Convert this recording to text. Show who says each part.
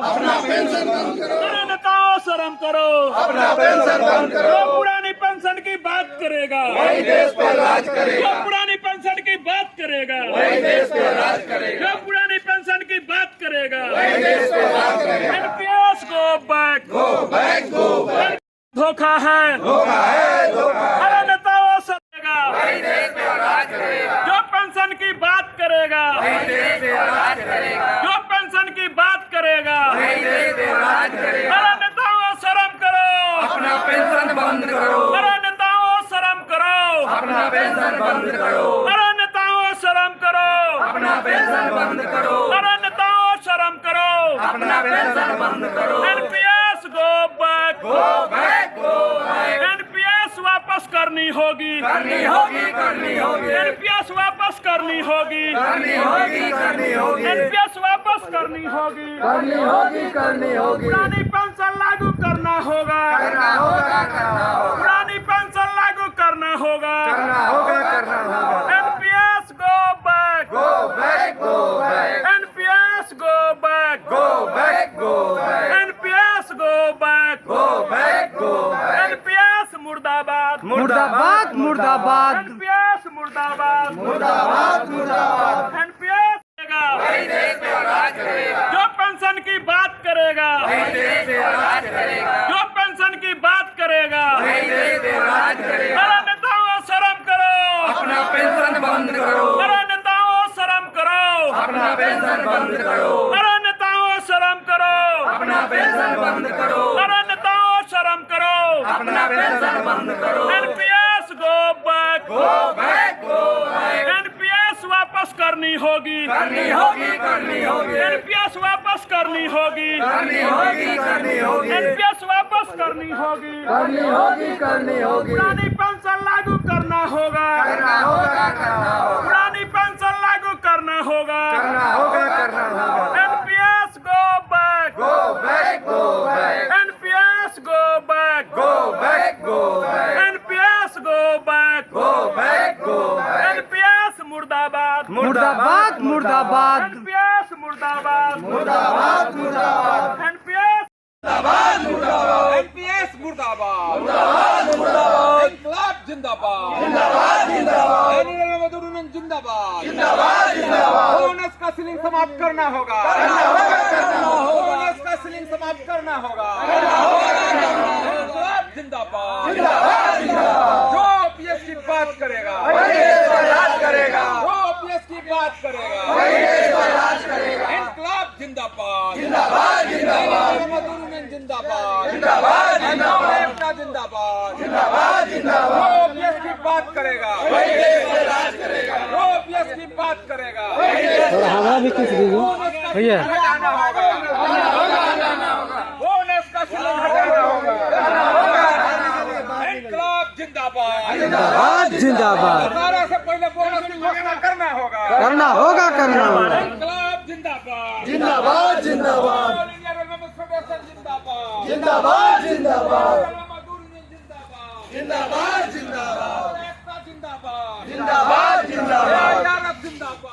Speaker 1: अपना पेंशन बंद करो।
Speaker 2: अरे नेताओं शर्म करो,
Speaker 1: अपना पेंशन बंद करो।
Speaker 2: जो पुरानी पेंशन की बात करेगा
Speaker 1: वही देश पे राज करेगा।
Speaker 2: जो पुरानी पेंशन की बात करेगा
Speaker 1: वही देश पे राज करेगा।
Speaker 2: जो पुरानी पेंशन की बात करेगा
Speaker 1: वही देश पे राज करेगा।
Speaker 2: NPS go back,
Speaker 1: go back, go back.
Speaker 2: धोखा है,
Speaker 1: धोखा है, धोखा है।
Speaker 2: अरे नेताओं सरेगा
Speaker 1: वही देश पे राज करेगा।
Speaker 2: जो पेंशन की बात करेगा
Speaker 1: वही देश पे राज करेगा।
Speaker 2: जो पेंशन की बात करेगा
Speaker 1: वही देश पे राज करेगा।
Speaker 2: अरे नेताओं शर्म करो,
Speaker 1: अपना पेंशन बंद करो।
Speaker 2: अरे नेताओं शर्म करो,
Speaker 1: अपना पेंशन बंद करो।
Speaker 2: अरे नेताओं शर्म करो,
Speaker 1: अपना पेंशन बंद करो।
Speaker 2: अरे नेताओं शर्म करो,
Speaker 1: अपना पेंशन बंद करो।
Speaker 2: NPS go back,
Speaker 1: go back, go back.
Speaker 2: NPS वापस करनी होगी,
Speaker 1: करनी होगी, करनी होगी।
Speaker 2: एनपीएस वापस करनी होगी,
Speaker 1: करनी होगी, करनी होगी।
Speaker 2: एनपीएस वापस करनी होगी,
Speaker 1: करनी होगी, करनी होगी।
Speaker 2: पुरानी पेंशन लागू करना होगा,
Speaker 1: करना होगा, करना होगा।
Speaker 2: पुरानी पेंशन लागू करना होगा,
Speaker 1: करना होगा, करना होगा।
Speaker 2: NPS go back,
Speaker 1: go back, go back.
Speaker 2: NPS go back,
Speaker 1: go back, go back.
Speaker 2: NPS go back,
Speaker 1: go back, go back.
Speaker 2: NPS मुर्दाबाद,
Speaker 1: मुर्दाबाद, मुर्दाबाद।
Speaker 2: एनपीएस मुर्दाबाद,
Speaker 1: मुर्दाबाद, मुर्दाबाद।
Speaker 2: एनपीएस
Speaker 1: वही देश पे राज करेगा।
Speaker 2: जो पेंशन की बात करेगा
Speaker 1: वही देश पे राज करेगा।
Speaker 2: जो पेंशन की बात करेगा
Speaker 1: वही देश पे राज करेगा।
Speaker 2: अरे नेताओं शर्म करो,
Speaker 1: अपना पेंशन बंद करो।
Speaker 2: अरे नेताओं शर्म करो,
Speaker 1: अपना पेंशन बंद करो।
Speaker 2: अरे नेताओं शर्म करो,
Speaker 1: अपना पेंशन बंद करो।
Speaker 2: अरे नेताओं शर्म करो,
Speaker 1: अपना पेंशन बंद करो।
Speaker 2: NPS go back,
Speaker 1: go back, go back.
Speaker 2: NPS वापस करनी होगी,
Speaker 1: करनी होगी, करनी होगी।
Speaker 2: एनपीएस वापस करनी होगी,
Speaker 1: करनी होगी, करनी होगी।
Speaker 2: एनपीएस वापस करनी होगी,
Speaker 1: करनी होगी, करनी होगी।
Speaker 2: पुरानी पेंशन लागू करना होगा,
Speaker 1: करना होगा, करना होगा।
Speaker 2: पुरानी पेंशन लागू करना होगा,
Speaker 1: करना होगा, करना होगा।
Speaker 2: NPS go back,
Speaker 1: go back, go back.
Speaker 2: NPS go back,
Speaker 1: go back, go back.
Speaker 2: NPS go back,
Speaker 1: go back, go back.
Speaker 2: NPS मुर्दाबाद,
Speaker 3: मुर्दाबाद, मुर्दाबाद।
Speaker 2: एनपीएस मुर्दाबाद,
Speaker 1: मुर्दाबाद, मुर्दाबाद।
Speaker 2: एनपीएस
Speaker 1: मुर्दाबाद, मुर्दाबाद।
Speaker 4: एनपीएस मुर्दाबाद,
Speaker 1: मुर्दाबाद, मुर्दाबाद।
Speaker 4: इनकलाब जिंदाबाद,
Speaker 1: जिंदाबाद, जिंदाबाद।
Speaker 4: एनिमल मजदूर जिंदाबाद,
Speaker 1: जिंदाबाद, जिंदाबाद।
Speaker 4: बोनस का सीलिंग समाप्त करना होगा,
Speaker 1: करना होगा, करना होगा।
Speaker 4: बोनस का सीलिंग समाप्त करना होगा,
Speaker 1: करना होगा, करना होगा।
Speaker 4: इनकलाब जिंदाबाद,
Speaker 1: जिंदाबाद, जिंदाबाद।
Speaker 4: जो ओपीएस की बात करेगा,
Speaker 1: वही देश पर राज करेगा।
Speaker 4: जो ओपीएस की बात करेगा,
Speaker 1: वही देश पर राज करेगा।
Speaker 4: इनकलाब जिंदाबाद,
Speaker 1: जिंदाबाद, जिंदाबाद।
Speaker 4: एनिमल मजदूर जिंदाबाद,
Speaker 1: जिंदाबाद, जिंदाबाद।
Speaker 4: जिंदाबाद, जिंदाबाद।
Speaker 1: जिंदाबाद, जिंदाबाद।
Speaker 4: जो ओपीएस की बात करेगा,
Speaker 1: वही देश पर राज करेगा।
Speaker 4: जो ओपीएस की बात करेगा,
Speaker 1: वही देश पर
Speaker 3: हमारा भी कुछ दीजिए भैया।
Speaker 4: हटाना होगा, बोनस का सीलिंग हटाना होगा, इनकलाब जिंदाबाद,
Speaker 3: जिंदाबाद, जिंदाबाद।
Speaker 4: दशहरा से पहले बोनस की घोषणा करना होगा,
Speaker 3: करना होगा, करना होगा।
Speaker 4: इनकलाब जिंदाबाद,
Speaker 1: जिंदाबाद, जिंदाबाद।
Speaker 4: ऑल इंडिया रेलवे फेडरेशन जिंदाबाद,
Speaker 1: जिंदाबाद, जिंदाबाद।